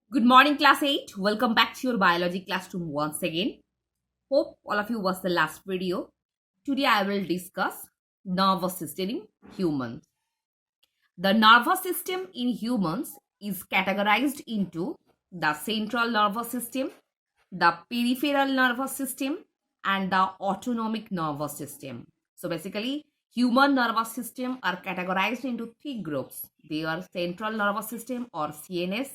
Good morning, class 8. Welcome back to your biology classroom once again. Hope all of you watched the last video. Today I will discuss nervous system in humans. The nervous system in humans is categorized into the central nervous system, the peripheral nervous system, and the autonomic nervous system. So basically, human nervous system are categorized into three groups. They are central nervous system or CNS,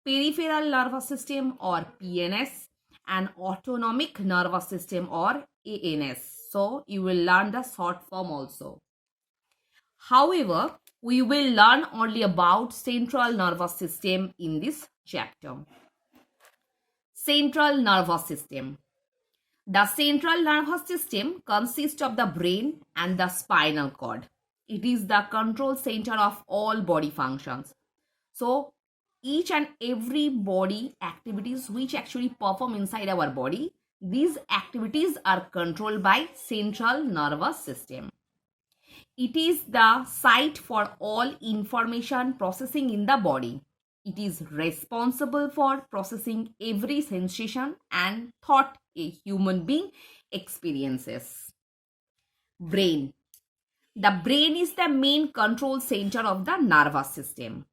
peripheral nervous system or PNS, and autonomic nervous system or ANS. So you will learn the short form also. However, we will learn only about central nervous system in this chapter. Central nervous system. The central nervous system consists of the brain and the spinal cord. It is the control center of all body functions. So each and every body activities which actually perform inside our body, these activities are controlled by central nervous system. It is the site for all information processing in the body. It is responsible for processing every sensation and thought a human being experiences. Brain. The brain is the main control center of the nervous system.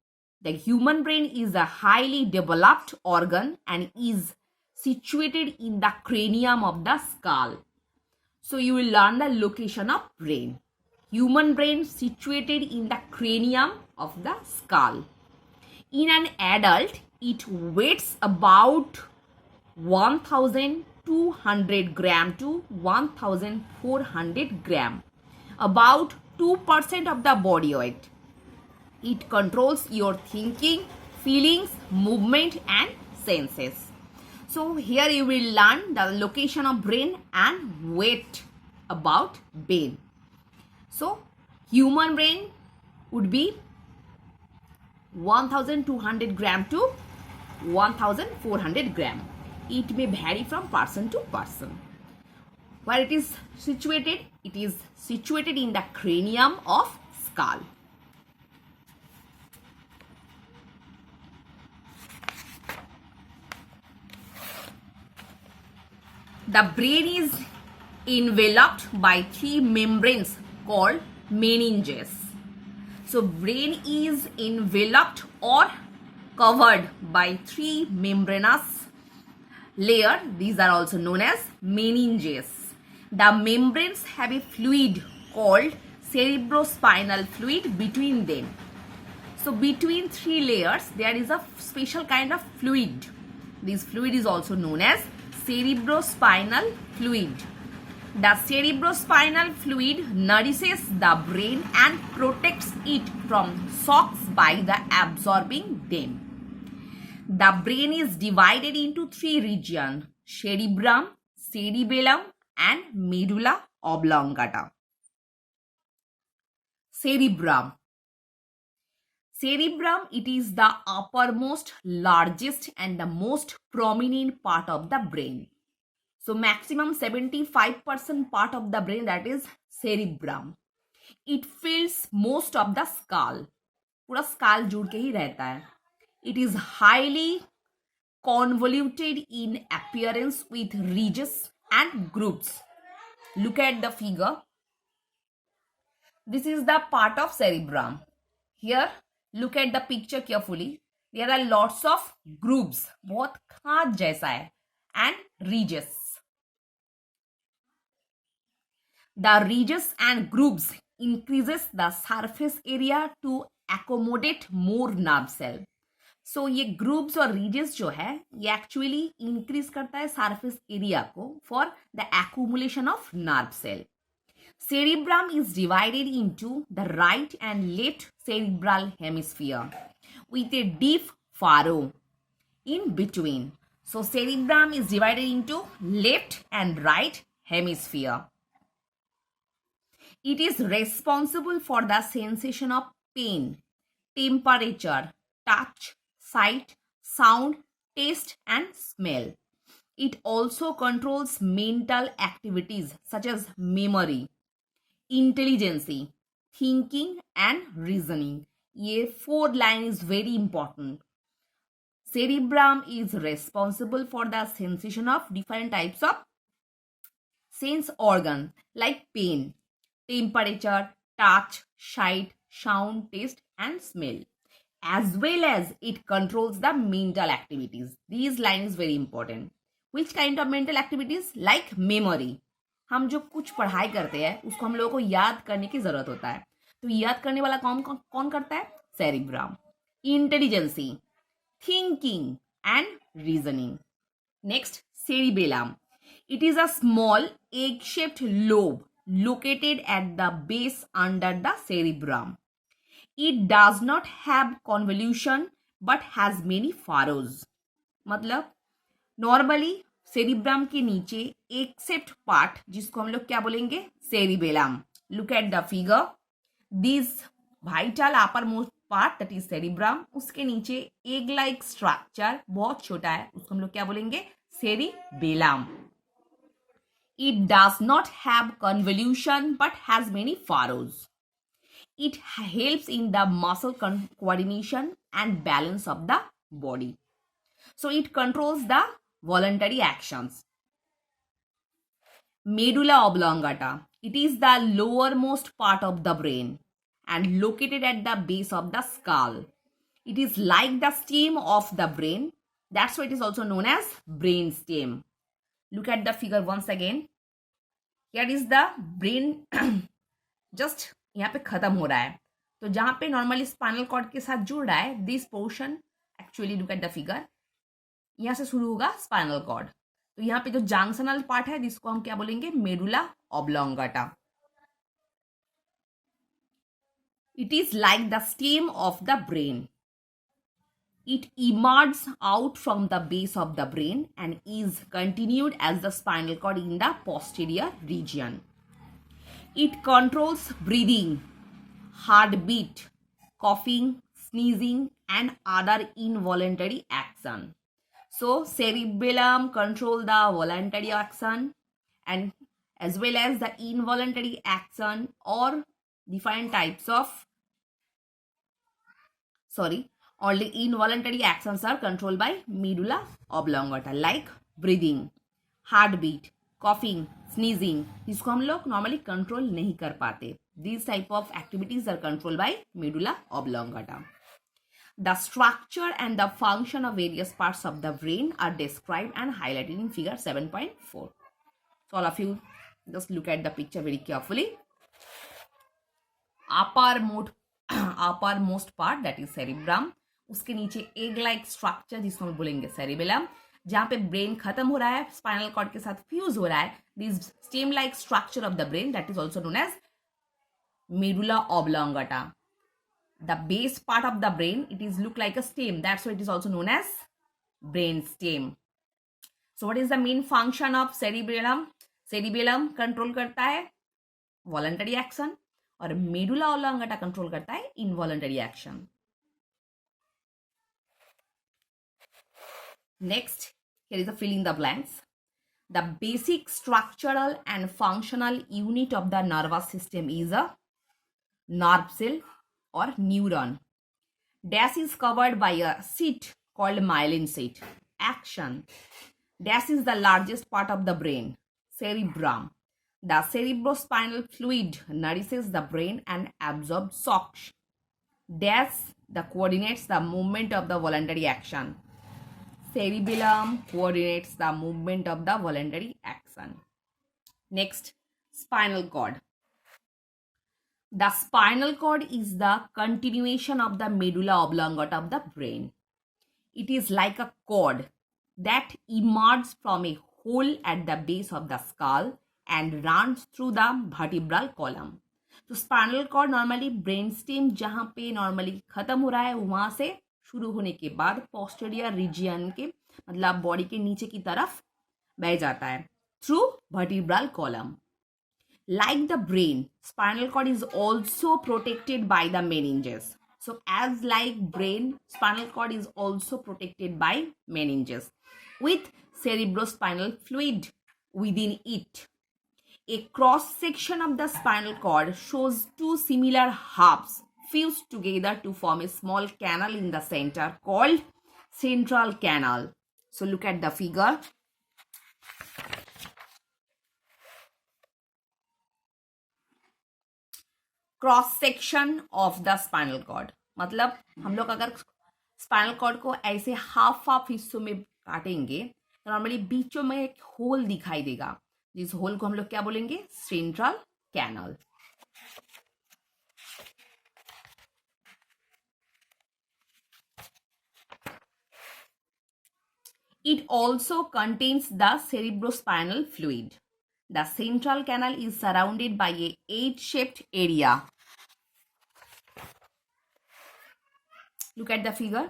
The human brain is a highly developed organ and is situated in the cranium of the skull. So you will learn the location of brain. Human brain situated in the cranium of the skull. In an adult, it weighs about 1200 gram to 1400 gram, about 2% of the body weight. It controls your thinking, feelings, movement and senses. So here you will learn the location of brain and weight about brain. So human brain would be 1200 gram to 1400 gram. It may vary from person to person. Where it is situated? It is situated in the cranium of skull. The brain is enveloped by three membranes called meninges. So brain is enveloped or covered by three membranous layer. These are also known as meninges. The membranes have a fluid called cerebrospinal fluid between them. So between three layers there is a special kind of fluid. This fluid is also known as cerebrospinal fluid. The cerebrospinal fluid nourishes the brain and protects it from shocks by the absorbing them. The brain is divided into three regions: cerebrum, cerebellum and medulla oblongata. Cerebrum. Cerebrum, it is the uppermost, largest and the most prominent part of the brain. So maximum 75% part of the brain, that is cerebrum. It fills most of the skull. पूरा skull जुड़ के ही रहता है. It is highly convoluted in appearance with ridges and grooves. Look at the figure. This is the part of cerebrum. Here, look at the picture carefully. There are lots of grooves. बहुत खांच जैसा है. And ridges. The ridges and grooves increases the surface area to accommodate more nerve cell. So ये grooves और ridges जो है ये actually increase करता है surface area को for the accumulation of nerve cell. Cerebrum is divided into the right and left cerebral hemisphere with a deep furrow in between. So cerebrum is divided into left and right hemisphere. It is responsible for the sensation of pain, temperature, touch, sight, sound, taste and smell. It also controls mental activities such as memory, intelligence, thinking and reasoning. ये 4 line is very important. Cerebrum is responsible for the sensation of different types of sense organs like pain, temperature, touch, sight, sound, taste, and smell. As well as it controls the mental activities. These line is very important. Which kind of mental activities? Like memory. हम जो कुछ पढ़ाई करते हैं उसको हम लोगों को याद करने की जरूरत होता है, तो याद करने वाला कौन कौन करता है? Cerebrum. Intelligency, thinking and reasoning. Next, cerebellum. It is a small egg-shaped lobe located at the base under the cerebrum. It does not have convolution but has many furrows. मतलब नॉर्मली सेरिब्रम के नीचे accept part जिसको हम लोग क्या बोलेंगे? Cerebellum. Look at the figure. This vital upper most part that is cerebrum, उसके नीचे एग लाइक स्ट्रक्चर बहुत छोटा है, उसको हम लोग क्या बोलेंगे? Cerebellum. It does not have convolution but has many furrows. It helps in the muscle coordination and balance of the body. So it controls the voluntary actions. Medulla oblongata. It is the lowermost part of the brain and located at the base of the skull. It is like the stem of the brain. That's why it is also known as brain stem. Look at the figure once again. Here is the brain. just यहाँ पे खत्म हो रहा है, तो जहां पे normally spinal cord के साथ जुड़ रहा है, this portion actually look at the figure, यहाँ से शुरू होगा स्पाइनल कॉर्ड. तो यहाँ पे जो जंक्शनल पार्ट है जिसको हम क्या बोलेंगे? Medulla oblongata. It is like the stem of the brain. It emerges out from the base of the brain and is continued as the spinal cord in the posterior region. It controls breathing, heartbeat, coughing, sneezing, and other involuntary action. So, cerebellum control the voluntary action and as well as the involuntary action or different types of only involuntary actions are controlled by medulla oblongata like breathing, heartbeat, coughing, sneezing. इसको हम लोग normally control नहीं कर पाते. These type of activities are controlled by medulla oblongata. The structure and the function of various parts of the brain are described and highlighted in figure 7.4. So all of you just look at the picture very carefully. uppermost part that is cerebrum, उसके नीचे egg like structure जिसको हम बोलेंगे cerebellum, जहां पे brain खत्म हो रहा है, स्पाइनल कॉर्ड के साथ फ्यूज हो रहा है, this stem like structure of the brain that is also known as medulla oblongata. The base part of the brain, it is look like a stem, that's why it is also known as brain stem. So what is the main function of cerebellum? Cerebellum control करता है voluntary action और medulla oblongata control करता है involuntary action. Next, here is a fill in the blanks. The basic structural and functional unit of the nervous system is a nerve cell or neuron. Dash is covered by a sheet called myelin sheet. Action. Dash is the largest part of the brain, cerebrum. The cerebrospinal fluid nourishes the brain and absorbs shocks. Dash the coordinates the movement of the voluntary action. Cerebellum coordinates the movement of the voluntary action. Next, spinal cord. The spinal cord is the continuation of the medulla oblongata of the brain. It is like a cord that emerges from a hole at the base of the skull and runs through the vertebral column. तो spinal cord normally brain stem जहां पे normally खत्म हो रहा है वहां से शुरू होने के बाद पोस्टेरियर रीजियन के मतलब बॉडी के नीचे की तरफ बह जाता है through vertebral column. Like the brain, spinal cord is also protected by the meninges. So as like brain, spinal cord is also protected by meninges with cerebrospinal fluid within it. A cross section of the spinal cord shows two similar halves fused together to form a small canal in the center called central canal. So look at the figure. Cross section of the spinal cord, मतलब हम लोग अगर spinal cord को ऐसे half हिस्सों में काटेंगे तो नॉर्मली बीचों में एक होल दिखाई देगा, जिस होल को हम लोग क्या बोलेंगे? Central canal. It also contains the cerebrospinal fluid. The central canal is surrounded by a H-shaped area. Look at the figure.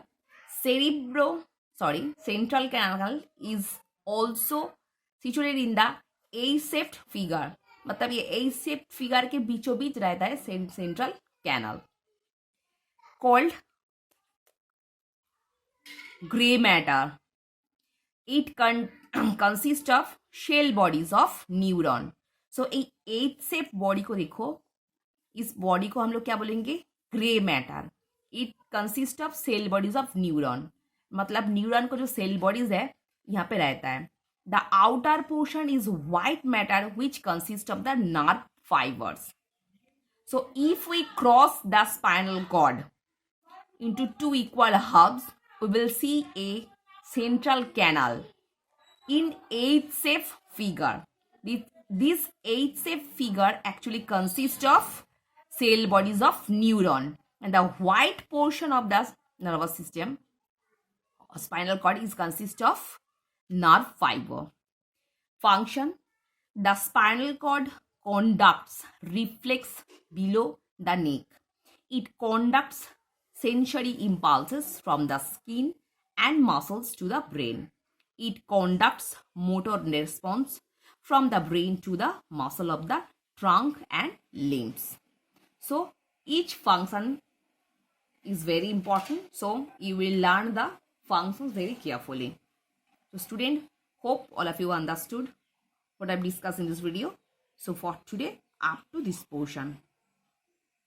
Central canal is also situated in the A-shaped figure. मतलब ये A-shaped figure के बीचों बीच रहता है central canal. Called gray matter. It consists of shell bodies of neuron. So a H-shaped body को देखो, इस body को हम लोग क्या बोलेंगे? Grey matter. It consist of cell bodies of neuron, मतलब न्यूरॉन को जो सेल बॉडीज है यहाँ पे रहता है. The outer portion is white matter which consist of the nerve fibres. So if we cross the spinal cord into two equal halves, we will see a central canal in H-shaped figure. This H-shaped figure actually consists of cell bodies of neuron, and the white portion of the nervous system, spinal cord, is consist of nerve fiber. Function: the spinal cord conducts reflex below the neck. It conducts sensory impulses from the skin and muscles to the brain. It conducts motor response from the brain to the muscle of the trunk and limbs. So each function is very important. So you will learn the functions very carefully. So student, hope all of you understood what I've discussed in this video. So for today, up to this portion.